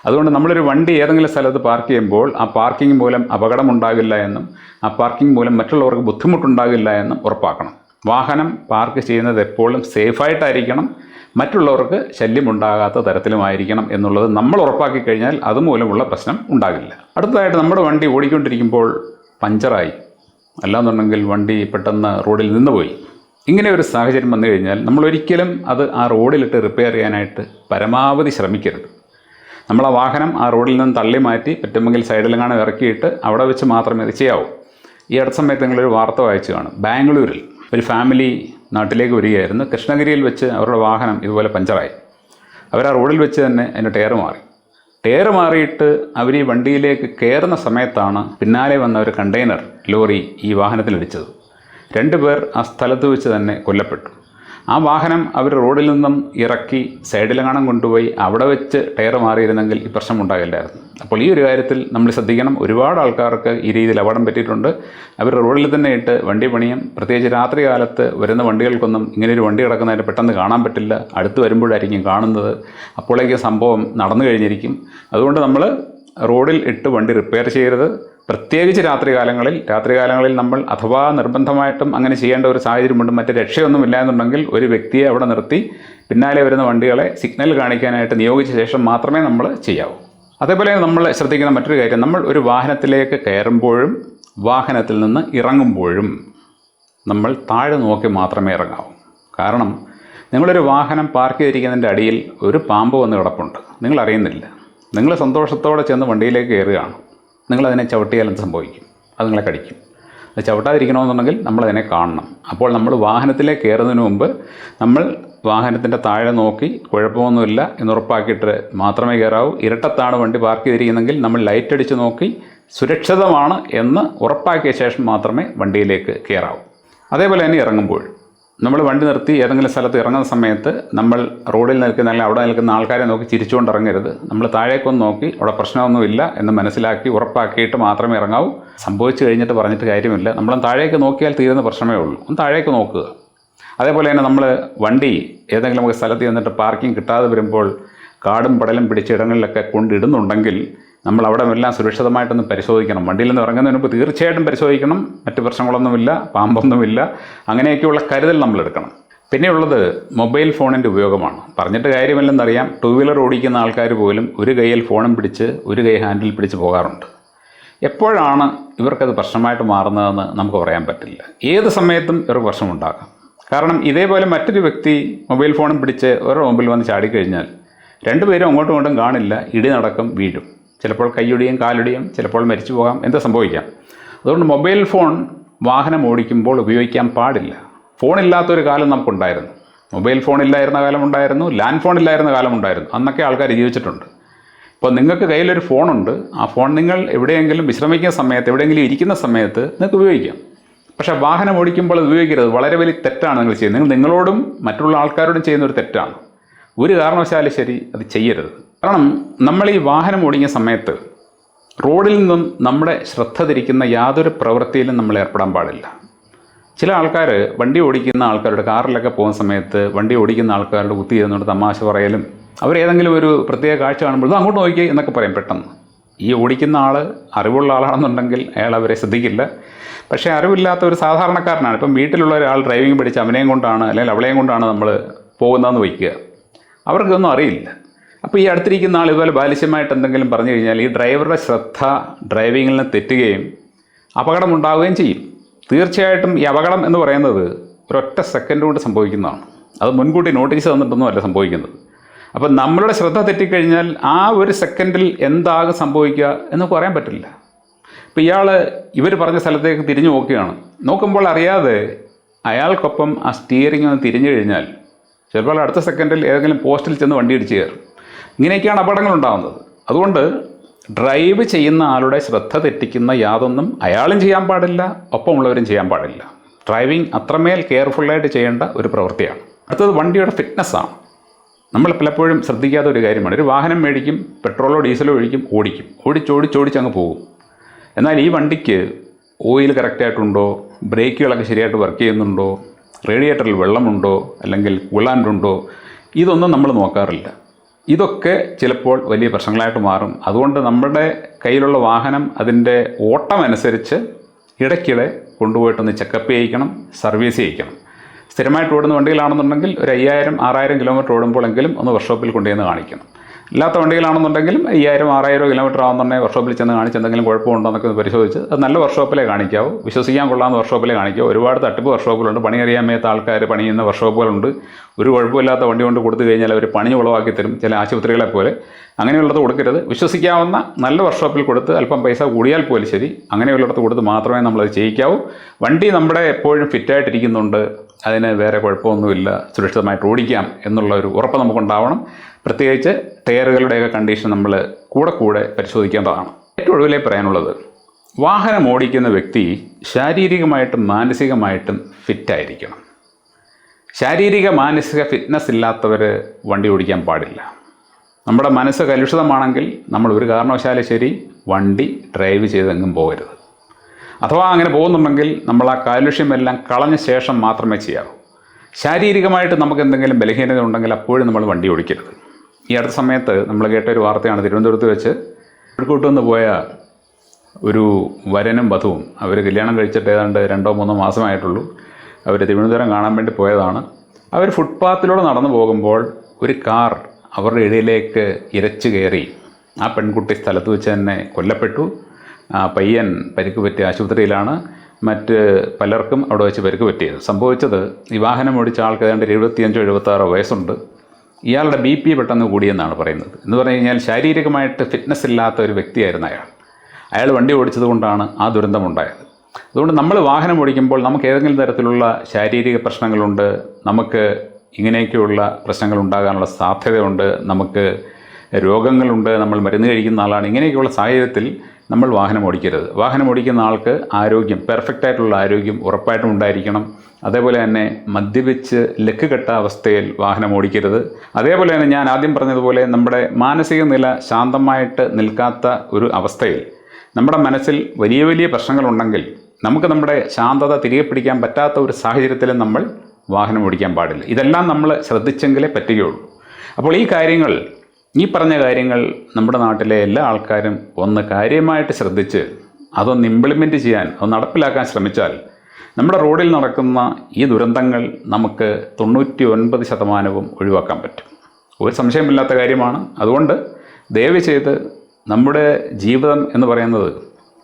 അതുകൊണ്ട് നമ്മളൊരു വണ്ടി ഏതെങ്കിലും സ്ഥലത്ത് പാർക്ക് ചെയ്യുമ്പോൾ ആ പാർക്കിംഗ് മൂലം അപകടമുണ്ടാകില്ല എന്നും ആ പാർക്കിംഗ് മൂലം മറ്റുള്ളവർക്ക് ബുദ്ധിമുട്ടുണ്ടാകില്ല എന്നും ഉറപ്പാക്കണം. വാഹനം പാർക്ക് ചെയ്യുന്നത് എപ്പോഴും സേഫായിട്ടായിരിക്കണം, മറ്റുള്ളവർക്ക് ശല്യമുണ്ടാകാത്ത തരത്തിലുമായിരിക്കണം എന്നുള്ളത് നമ്മൾ ഉറപ്പാക്കി കഴിഞ്ഞാൽ അതുമൂലമുള്ള പ്രശ്നം ഉണ്ടാകില്ല. അടുത്തതായിട്ട് നമ്മുടെ വണ്ടി ഓടിക്കൊണ്ടിരിക്കുമ്പോൾ പഞ്ചറായി, അല്ലാന്നുണ്ടെങ്കിൽ വണ്ടി പെട്ടെന്ന് റോഡിൽ നിന്നുപോയി, ഇങ്ങനെ ഒരു സാഹചര്യം വന്നു കഴിഞ്ഞാൽ നമ്മളൊരിക്കലും അത് ആ റോഡിലിട്ട് റിപ്പയർ ചെയ്യാനായിട്ട് പരമാവധി ശ്രമിക്കരുത്. നമ്മൾ ആ വാഹനം ആ റോഡിൽ നിന്ന് തള്ളി മാറ്റി പറ്റുമെങ്കിൽ സൈഡിലെങ്ങാനും ഇറക്കിയിട്ട് അവിടെ വെച്ച് മാത്രമേ അത് ചെയ്യാവൂ. ഈ അടുത്ത സമയത്ത് നിങ്ങളൊരു വാർത്ത വായിച്ചു കാണും. ബാംഗ്ലൂരിൽ ഒരു ഫാമിലി നാട്ടിലേക്ക് വരികയായിരുന്നു. കൃഷ്ണഗിരിയിൽ വെച്ച് അവരുടെ വാഹനം ഇതുപോലെ പഞ്ചറായി. അവർ ആ റോഡിൽ വെച്ച് തന്നെ അതിൻ്റെ ടയർ മാറിയിട്ട് അവർ ഈ വണ്ടിയിലേക്ക് കയറുന്ന സമയത്താണ് പിന്നാലെ വന്ന ഒരു കണ്ടെയ്നർ ലോറി ഈ വാഹനത്തിലിടിച്ചത്. 2 പേർ ആ സ്ഥലത്ത് വെച്ച് തന്നെ കൊല്ലപ്പെട്ടു. ആ വാഹനം അവർ റോഡിൽ നിന്നും ഇറക്കി സൈഡിലെങ്ങാനും കൊണ്ടുപോയി അവിടെ വെച്ച് ടയർ മാറിയിരുന്നെങ്കിൽ ഈ പ്രശ്നം ഉണ്ടാകില്ലായിരുന്നു. അപ്പോൾ ഈ ഒരു കാര്യത്തിൽ നമ്മൾ ശ്രദ്ധിക്കണം. ഒരുപാട് ആൾക്കാർക്ക് ഈ രീതിയിൽ അപകടം പറ്റിയിട്ടുണ്ട്. അവർ റോഡിൽ തന്നെ ഇട്ട് വണ്ടി പണിയും. പ്രത്യേകിച്ച് രാത്രി കാലത്ത് വരുന്ന വണ്ടികൾക്കൊന്നും ഇങ്ങനെയൊരു വണ്ടി കിടക്കുന്നതിന് പെട്ടെന്ന് കാണാൻ പറ്റില്ല. അടുത്ത് വരുമ്പോഴായിരിക്കും കാണുന്നത്. അപ്പോഴേക്കും സംഭവം നടന്നു കഴിഞ്ഞിരിക്കും. അതുകൊണ്ട് നമ്മൾ റോഡിൽ ഇട്ട് വണ്ടി റിപ്പയർ ചെയ്യരുത്. പ്രത്യേകിച്ച് രാത്രികാലങ്ങളിൽ നമ്മൾ അഥവാ നിർബന്ധമായിട്ടും അങ്ങനെ ചെയ്യേണ്ട ഒരു സാഹചര്യമുണ്ട്, മറ്റ് രക്ഷയൊന്നുമില്ല എന്നുണ്ടെങ്കിൽ ഒരു വ്യക്തിയെ അവിടെ നിർത്തി പിന്നാലെ വരുന്ന വണ്ടികളെ സിഗ്നൽ കാണിക്കാനായിട്ട് നിയോഗിച്ച ശേഷം മാത്രമേ നമ്മൾ ചെയ്യാവൂ. അതേപോലെ നമ്മൾ ശ്രദ്ധിക്കുന്ന മറ്റൊരു കാര്യം, നമ്മൾ ഒരു വാഹനത്തിലേക്ക് കയറുമ്പോഴും വാഹനത്തിൽ നിന്ന് ഇറങ്ങുമ്പോഴും നമ്മൾ താഴെ നോക്കി മാത്രമേ ഇറങ്ങാവൂ. കാരണം നിങ്ങളൊരു വാഹനം പാർക്ക് ചെയ്തിരിക്കുന്നതിൻ്റെ അടിയിൽ ഒരു പാമ്പ് വന്ന് കിടപ്പുണ്ട്, നിങ്ങൾ അറിയുന്നില്ല. നിങ്ങൾ സന്തോഷത്തോടെ ചെന്ന് വണ്ടിയിലേക്ക് കയറുകയാണ്. നിങ്ങളതിനെ ചവിട്ടിയാൽ എന്ത് സംഭവിക്കും? അത് നിങ്ങളെ കടിക്കും. അത് ചവിട്ടാതിരിക്കണമെന്നുണ്ടെങ്കിൽ നമ്മളതിനെ കാണണം. അപ്പോൾ നമ്മൾ വാഹനത്തിലേക്ക് കയറുന്നതിന് മുമ്പ് നമ്മൾ വാഹനത്തിൻ്റെ താഴെ നോക്കി കുഴപ്പമൊന്നുമില്ല എന്നുറപ്പാക്കിയിട്ട് മാത്രമേ കയറാവൂ. ഇരട്ടത്താണ് വണ്ടി പാർക്ക് ചെയ്തിരിക്കുന്നെങ്കിൽ നമ്മൾ ലൈറ്റ് അടിച്ച് നോക്കി സുരക്ഷിതമാണ് എന്ന് ഉറപ്പാക്കിയ ശേഷം മാത്രമേ വണ്ടിയിലേക്ക് കയറാവൂ. അതേപോലെ തന്നെ ഇറങ്ങുമ്പോൾ നമ്മൾ വണ്ടി നിർത്തി ഏതെങ്കിലും സ്ഥലത്ത് ഇറങ്ങുന്ന സമയത്ത് നമ്മൾ റോഡിൽ നിൽക്കുന്ന അല്ലെങ്കിൽ അവിടെ നിൽക്കുന്ന ആൾക്കാരെ നോക്കി ചിരിച്ചുകൊണ്ട് ഇറങ്ങരുത്. നമ്മൾ താഴേക്കൊന്ന് നോക്കി അവിടെ പ്രശ്നമൊന്നുമില്ല എന്ന് മനസ്സിലാക്കി ഉറപ്പാക്കിയിട്ട് മാത്രമേ ഇറങ്ങാവൂ. സംഭവിച്ചു കഴിഞ്ഞിട്ട് പറഞ്ഞിട്ട് കാര്യമില്ല. നമ്മൾ താഴേക്ക് നോക്കിയാൽ തീരുന്ന പ്രശ്നമേ ഉള്ളൂ. ഒന്ന് താഴേക്ക് നോക്കുക. അതേപോലെ തന്നെ നമ്മൾ വണ്ടി ഏതെങ്കിലും സ്ഥലത്ത് ചെന്നിട്ട് പാർക്കിംഗ് കിട്ടാതെ വരുമ്പോൾ കാടും പടലും പിടിച്ച ഇടങ്ങളിലൊക്കെ കൊണ്ടിടുന്നുണ്ടെങ്കിൽ നമ്മൾ അവിടെ എല്ലാം സുരക്ഷിതമായിട്ടൊന്ന് പരിശോധിക്കണം. വണ്ടിയിൽ നിന്ന് ഇറങ്ങുന്നതിന് മുമ്പ് തീർച്ചയായിട്ടും പരിശോധിക്കണം. മറ്റ് പ്രശ്നങ്ങളൊന്നുമില്ല, പാമ്പൊന്നുമില്ല, അങ്ങനെയൊക്കെയുള്ള കരുതൽ നമ്മളെടുക്കണം. പിന്നെയുള്ളത് മൊബൈൽ ഫോണിൻ്റെ ഉപയോഗമാണ്. പറഞ്ഞിട്ട് കാര്യമില്ലെന്നറിയാം. ടൂ വീലർ ഓടിക്കുന്ന ആൾക്കാർ പോലും ഒരു കൈയിൽ ഫോണും പിടിച്ച് ഒരു കൈ ഹാൻഡിൽ പിടിച്ച് പോകാറുണ്ട്. എപ്പോഴാണ് ഇവർക്കത് പ്രശ്നമായിട്ട് മാറുന്നതെന്ന് നമുക്ക് പറയാൻ പറ്റില്ല. ഏത് സമയത്തും ഇവർക്ക് പ്രശ്നമുണ്ടാകാം. കാരണം ഇതേപോലെ മറ്റൊരു വ്യക്തി മൊബൈൽ ഫോണും പിടിച്ച് ഓരോ മുമ്പിൽ വന്ന് ചാടിക്കഴിഞ്ഞാൽ രണ്ടുപേരും അങ്ങോട്ടും ഇങ്ങോട്ടും കാണില്ല, ഇടി നടക്കും, വീഴും. ചിലപ്പോൾ കൈയൊടിയും കാലൊടിയും, ചിലപ്പോൾ മരിച്ചു പോകാം, എന്താ സംഭവിക്കാം. അതുകൊണ്ട് മൊബൈൽ ഫോൺ വാഹനം ഓടിക്കുമ്പോൾ ഉപയോഗിക്കാൻ പാടില്ല. ഫോണില്ലാത്തൊരു കാലം നമുക്കുണ്ടായിരുന്നു. മൊബൈൽ ഫോൺ ഇല്ലായിരുന്ന കാലമുണ്ടായിരുന്നു, ലാൻഡ് ഫോൺ ഇല്ലായിരുന്ന കാലമുണ്ടായിരുന്നു. അന്നൊക്കെ ആൾക്കാർ ജീവിച്ചിട്ടുണ്ട്. ഇപ്പോൾ നിങ്ങൾക്ക് കയ്യിലൊരു ഫോണുണ്ട്. ആ ഫോൺ നിങ്ങൾ എവിടെയെങ്കിലും വിശ്രമിക്കുന്ന സമയത്ത്, എവിടെയെങ്കിലും ഇരിക്കുന്ന സമയത്ത് നിങ്ങൾക്ക് ഉപയോഗിക്കാം. പക്ഷേ വാഹനം ഓടിക്കുമ്പോൾ അത് ഉപയോഗിക്കരുത്. വളരെ വലിയ തെറ്റാണ് നിങ്ങൾ ചെയ്യുന്നത്. നിങ്ങളോടും മറ്റുള്ള ആൾക്കാരോടും ചെയ്യുന്നൊരു തെറ്റാണ്. ഒരു കാരണവശാലും ശരി അത് ചെയ്യരുത്. കാരണം നമ്മൾ ഈ വാഹനം ഓടിക്കുന്ന സമയത്ത് റോഡിൽ നിന്നും നമ്മുടെ ശ്രദ്ധ തിരിക്കുന്ന യാതൊരു പ്രവൃത്തിയിലും നമ്മൾ ഏർപ്പെടാൻ പാടില്ല. ചില ആൾക്കാർ വണ്ടി ഓടിക്കുന്ന ആൾക്കാരുടെ കാറിലൊക്കെ പോകുന്ന സമയത്ത് വണ്ടി ഓടിക്കുന്ന ആൾക്കാരുടെ കുത്തി ഇരുന്നുകൊണ്ട് തമാശ പറയലും അവരേതെങ്കിലും ഒരു പ്രത്യേക കാഴ്ച കാണുമ്പോൾ ഇത് അങ്ങോട്ട് നോക്കി എന്നൊക്കെ പറയും പെട്ടെന്ന്. ഈ ഓടിക്കുന്ന ആൾ അറിവുള്ള ആളാണെന്നുണ്ടെങ്കിൽ അയാൾ അവരെ ശ്രദ്ധിക്കില്ല. പക്ഷേ അറിവില്ലാത്ത ഒരു സാധാരണക്കാരനാണ്. ഇപ്പം വീട്ടിലുള്ള ഒരാൾ ഡ്രൈവിംഗ് പഠിച്ച് അവനെയും കൊണ്ടാണ് അല്ലെങ്കിൽ അവളെയും കൊണ്ടാണ് നമ്മൾ പോകുന്നതെന്ന് വയ്ക്കുക. അവർക്കൊന്നും അറിയില്ല. അപ്പോൾ ഈ അടുത്തിരിക്കുന്ന ആൾ ഇതുപോലെ ബാലിശ്യമായിട്ട് എന്തെങ്കിലും പറഞ്ഞു കഴിഞ്ഞാൽ ഈ ഡ്രൈവറുടെ ശ്രദ്ധ ഡ്രൈവിങ്ങിൽ നിന്ന് തെറ്റുകയും അപകടമുണ്ടാവുകയും ചെയ്യും. തീർച്ചയായിട്ടും ഈ അപകടം എന്ന് പറയുന്നത് ഒരൊറ്റ സെക്കൻഡ് കൊണ്ട് സംഭവിക്കുന്നതാണ്. അത് മുൻകൂട്ടി നോട്ടീസ് തന്നിട്ടൊന്നും അല്ല സംഭവിക്കുന്നത്. അപ്പം നമ്മളുടെ ശ്രദ്ധ തെറ്റിക്കഴിഞ്ഞാൽ ആ ഒരു സെക്കൻഡിൽ എന്താകും സംഭവിക്കുക എന്ന് പറയാൻ പറ്റില്ല. ഇപ്പോൾ ഇവർ പറഞ്ഞ സ്ഥലത്തേക്ക് തിരിഞ്ഞു നോക്കുമ്പോൾ അറിയാതെ അയാൾക്കൊപ്പം ആ സ്റ്റിയറിംഗ് ഒന്ന് തിരിഞ്ഞു കഴിഞ്ഞാൽ ചിലപ്പോൾ അടുത്ത സെക്കൻഡിൽ ഏതെങ്കിലും പോസ്റ്റിൽ ചെന്ന് വണ്ടി ഇടിച്ച് കയറും. ഇങ്ങനെയൊക്കെയാണ് അപകടങ്ങൾ ഉണ്ടാകുന്നത്. അതുകൊണ്ട് ഡ്രൈവ് ചെയ്യുന്ന ആളുടെ ശ്രദ്ധ തെറ്റിക്കുന്ന യാതൊന്നും അയാളും ചെയ്യാൻ പാടില്ല, ഒപ്പമുള്ളവരും ചെയ്യാൻ പാടില്ല. ഡ്രൈവിംഗ് അത്രമേൽ കെയർഫുള്ളായിട്ട് ചെയ്യേണ്ട ഒരു പ്രവൃത്തിയാണ്. അടുത്തത് വണ്ടിയുടെ ഫിറ്റ്നസ്സാണ്. നമ്മൾ പലപ്പോഴും ശ്രദ്ധിക്കാത്ത ഒരു കാര്യമാണ്. ഒരു വാഹനം മേടിക്കും, പെട്രോളോ ഡീസലോ ഒഴിക്കും, ഓടിച്ചങ്ങ് പോകും. എന്നാൽ ഈ വണ്ടിക്ക് ഓയിൽ കറക്റ്റായിട്ടുണ്ടോ, ബ്രേക്കുകളൊക്കെ ശരിയായിട്ട് വർക്ക് ചെയ്യുന്നുണ്ടോ, റേഡിയേറ്ററിൽ വെള്ളമുണ്ടോ, അല്ലെങ്കിൽ കൂളാൻ്റുണ്ടോ, ഇതൊന്നും നമ്മൾ നോക്കാറില്ല. ഇതൊക്കെ ചിലപ്പോൾ വലിയ പ്രശ്നങ്ങളായിട്ട് മാറും. അതുകൊണ്ട് നമ്മുടെ കയ്യിലുള്ള വാഹനം അതിൻ്റെ ഓട്ടം അനുസരിച്ച് ഇടയ്ക്കിടെ കൊണ്ടുപോയിട്ടൊന്ന് ചെക്കപ്പ് ചെയ്യിക്കണം, സർവീസ് ചെയ്യിക്കണം. സ്ഥിരമായിട്ട് ഓടുന്ന വണ്ടികളാണെന്നുണ്ടെങ്കിൽ ഒരു 5000-6000 കിലോമീറ്റർ ഓടുമ്പോഴെങ്കിലും ഒന്ന് വർക്ക്ഷോപ്പിൽ കൊണ്ടുചെന്ന് കാണിക്കണം. അല്ലാത്ത വണ്ടികളാണെന്നുണ്ടെങ്കിലും 5000-6000 കിലോമീറ്റർ ആകുന്നുണ്ടെങ്കിൽ വർക്ക്ഷോപ്പിൽ ചെന്ന് കാണിച്ച് എന്തെങ്കിലും കുഴപ്പമുണ്ടോ എന്നൊക്കെ പരിശോധിച്ച് അത് നല്ല വർക്ക്ഷോപ്പിലേ കാണിക്കാവൂ, വിശ്വസിക്കാൻ കൊള്ളാവുന്ന വർക്ക്ഷോപ്പിലേ കാണിക്കാവൂ. ഒരുപാട് തട്ടിപ്പ് വർക്ക്ഷോപ്പുകളുണ്ട്, പണി അറിയാൻ മേത്ത ആൾക്കാർ പണിയുന്ന വർക്ക്ഷോപ്പുകളുണ്ട്. ഒരു കുഴപ്പമില്ലാത്ത വണ്ടി കൊണ്ട് കൊടുത്തു കഴിഞ്ഞാൽ അവർ പണി ഉളവാക്കി തരും, ചില ആശുപത്രികളെ പോലെ. അങ്ങനെയുള്ളത് കൊടുക്കരുത്. വിശ്വസിക്കാവുന്ന നല്ല വർക്ക്ഷോപ്പിൽ കൊടുത്ത് അല്പം പൈസ കൂടിയാൽ പോലും ശരി, അങ്ങനെയുള്ളിടത്ത് കൊടുത്ത് മാത്രമേ നമ്മളത് ചെയ്യിക്കാവൂ. വണ്ടി നമ്മുടെ എപ്പോഴും ഫിറ്റായിട്ടിരിക്കുന്നുണ്ട്, അതിന് വേറെ കുഴപ്പമൊന്നുമില്ല, സുരക്ഷിതമായിട്ട് ഓടിക്കാം എന്നുള്ള ഒരു ഉറപ്പ് നമുക്കുണ്ടാവണം. പ്രത്യേകിച്ച് ടയറുകളുടെയൊക്കെ കണ്ടീഷൻ നമ്മൾ കൂടെ പരിശോധിക്കേണ്ടതാണ്. ഏറ്റവും ഒടുവിലേ പറയാനുള്ളത്, വാഹനം ഓടിക്കുന്ന വ്യക്തി ശാരീരികമായിട്ടും മാനസികമായിട്ടും ഫിറ്റായിരിക്കണം. ശാരീരിക മാനസിക ഫിറ്റ്നസ് ഇല്ലാത്തവർ വണ്ടി ഓടിക്കാൻ പാടില്ല. നമ്മുടെ മനസ്സ് കലുഷിതമാണെങ്കിൽ നമ്മൾ ഒരു കാരണവശാലും ശരി വണ്ടി ഡ്രൈവ് ചെയ്തെങ്ങും പോകരുത്. അഥവാ അങ്ങനെ പോകുന്നുണ്ടെങ്കിൽ നമ്മൾ ആ കാലുഷ്യമെല്ലാം കളഞ്ഞ ശേഷം മാത്രമേ ചെയ്യാവൂ. ശാരീരികമായിട്ട് നമുക്ക് എന്തെങ്കിലും ബലഹീനത ഉണ്ടെങ്കിൽ അപ്പോഴും നമ്മൾ വണ്ടി ഓടിക്കരുത്. ഈ അടുത്ത സമയത്ത് നമ്മൾ കേട്ടൊരു വാർത്തയാണ്. തിരുവനന്തപുരത്ത് വെച്ച് കോഴിക്കോട്ട് നിന്ന് പോയ ഒരു വരനും വധുവും, അവർ കല്യാണം കഴിച്ചിട്ട് ഏതാണ്ട് 2-3 മാസമായിട്ടുള്ളൂ. അവർ തിരുവനന്തപുരം കാണാൻ വേണ്ടി പോയതാണ്. അവർ ഫുട്പാത്തിലൂടെ നടന്നു പോകുമ്പോൾ ഒരു കാർ അവരുടെ ഇടയിലേക്ക് ഇരച്ചു കയറി. ആ പെൺകുട്ടി സ്ഥലത്ത് വെച്ച് തന്നെ കൊല്ലപ്പെട്ടു. പയ്യൻ പരിക്ക് പറ്റിയ ആശുപത്രിയിലാണ്. മറ്റ് പലർക്കും അവിടെ വെച്ച് പരിക്ക് പറ്റിയത്. സംഭവിച്ചത്, ഈ വാഹനം ഓടിച്ച ആൾക്ക് ഏതാണ്ട് 75-76 വയസ്സുണ്ട്. ഇയാളുടെ BP പെട്ടെന്ന് കൂടിയെന്നാണ് പറയുന്നത്. എന്ന് പറഞ്ഞു കഴിഞ്ഞാൽ ശാരീരികമായിട്ട് ഫിറ്റ്നസ് ഇല്ലാത്ത ഒരു വ്യക്തിയായിരുന്നു അയാൾ വണ്ടി ഓടിച്ചത് കൊണ്ടാണ് ആ ദുരന്തമുണ്ടായത്. അതുകൊണ്ട് നമ്മൾ വാഹനം ഓടിക്കുമ്പോൾ നമുക്ക് ഏതെങ്കിലും തരത്തിലുള്ള ശാരീരിക പ്രശ്നങ്ങളുണ്ട്, നമുക്ക് ഇങ്ങനെയൊക്കെയുള്ള പ്രശ്നങ്ങൾ ഉണ്ടാകാനുള്ള സാധ്യതയുണ്ട്, നമുക്ക് രോഗങ്ങളുണ്ട്, നമ്മൾ മരുന്ന് കഴിക്കുന്ന ആളാണ്, ഇങ്ങനെയൊക്കെയുള്ള സാഹചര്യത്തിൽ നമ്മൾ വാഹനം ഓടിക്കരുത്. വാഹനം ഓടിക്കുന്ന ആൾക്ക് ആരോഗ്യം, പെർഫെക്റ്റായിട്ടുള്ള ആരോഗ്യം ഉറപ്പായിട്ടും ഉണ്ടായിരിക്കണം. അതേപോലെ തന്നെ മദ്യപിച്ച് ലക്ക് കെട്ട അവസ്ഥയിൽ വാഹനം ഓടിക്കരുത്. അതേപോലെ തന്നെ ഞാൻ ആദ്യം പറഞ്ഞതുപോലെ നമ്മുടെ മാനസിക നില ശാന്തമായിട്ട് നിൽക്കാത്ത ഒരു അവസ്ഥയിൽ നമ്മുടെ മനസ്സിൽ വലിയ വലിയ പ്രശ്നങ്ങളുണ്ടെങ്കിൽ നമുക്ക് നമ്മുടെ ശാന്തത തിരികെ പിടിക്കാൻ പറ്റാത്ത ഒരു സാഹചര്യത്തിൽ നമ്മൾ വാഹനം ഓടിക്കാൻ പാടില്ല. ഇതെല്ലാം നമ്മൾ ശ്രദ്ധിച്ചെങ്കിലേ പറ്റുകയുള്ളൂ. അപ്പോൾ ഈ പറഞ്ഞ കാര്യങ്ങൾ നമ്മുടെ നാട്ടിലെ എല്ലാ ആൾക്കാരും ഒന്ന് കാര്യമായിട്ട് ശ്രദ്ധിച്ച് അതൊന്ന് ഇംപ്ലിമെൻറ്റ് ചെയ്യാൻ, അത് നടപ്പിലാക്കാൻ ശ്രമിച്ചാൽ നമ്മുടെ റോഡിൽ നടക്കുന്ന ഈ ദുരന്തങ്ങൾ നമുക്ക് 99% ഒഴിവാക്കാൻ പറ്റും. ഒരു സംശയമില്ലാത്ത കാര്യമാണ്. അതുകൊണ്ട് ദയവ് ചെയ്ത് നമ്മുടെ ജീവിതം എന്ന് പറയുന്നത്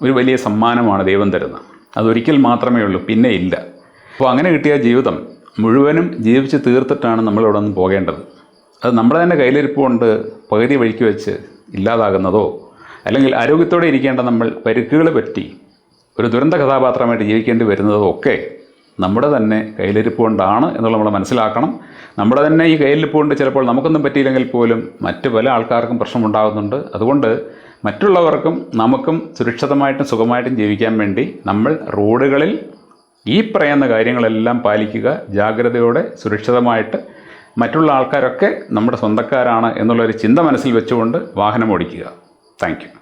ഒരു വലിയ സമ്മാനമാണ് ദൈവം തരുന്നത്. അതൊരിക്കൽ മാത്രമേ ഉള്ളൂ, പിന്നെ ഇല്ല. അപ്പോൾ അങ്ങനെ കിട്ടിയ ജീവിതം മുഴുവനും ജീവിച്ച് തീർത്തിട്ടാണ് നമ്മളിവിടെ നിന്ന് പോകേണ്ടത്. അത് നമ്മുടെ തന്നെ കയ്യിലിരിപ്പ് കൊണ്ട് പകുതി വഴിക്ക് വെച്ച് ഇല്ലാതാകുന്നതോ അല്ലെങ്കിൽ ആരോഗ്യത്തോടെ ഇരിക്കേണ്ട നമ്മൾ പരിക്കുകൾ പറ്റി ഒരു ദുരന്ത കഥാപാത്രമായിട്ട് ജീവിക്കേണ്ടി വരുന്നതോ ഒക്കെ നമ്മുടെ തന്നെ കയ്യിലിരിപ്പ് കൊണ്ടാണ് എന്നുള്ളത് നമ്മൾ മനസ്സിലാക്കണം. നമ്മുടെ തന്നെ ഈ കയ്യിലിരിപ്പ് കൊണ്ട് ചിലപ്പോൾ നമുക്കൊന്നും പറ്റിയില്ലെങ്കിൽ പോലും മറ്റ് പല ആൾക്കാർക്കും പ്രശ്നമുണ്ടാകുന്നുണ്ട്. അതുകൊണ്ട് മറ്റുള്ളവർക്കും നമുക്കും സുരക്ഷിതമായിട്ടും സുഖമായിട്ടും ജീവിക്കാൻ വേണ്ടി നമ്മൾ റോഡുകളിൽ ഈ പറയുന്ന കാര്യങ്ങളെല്ലാം പാലിക്കുക. ജാഗ്രതയോടെ സുരക്ഷിതമായിട്ട് മറ്റുള്ള ആൾക്കാരൊക്കെ നമ്മുടെ സ്വന്തക്കാരാണ് എന്നുള്ളൊരു ചിന്ത മനസ്സിൽ വെച്ചുകൊണ്ട് വാഹനം ഓടിക്കുക. Thank you.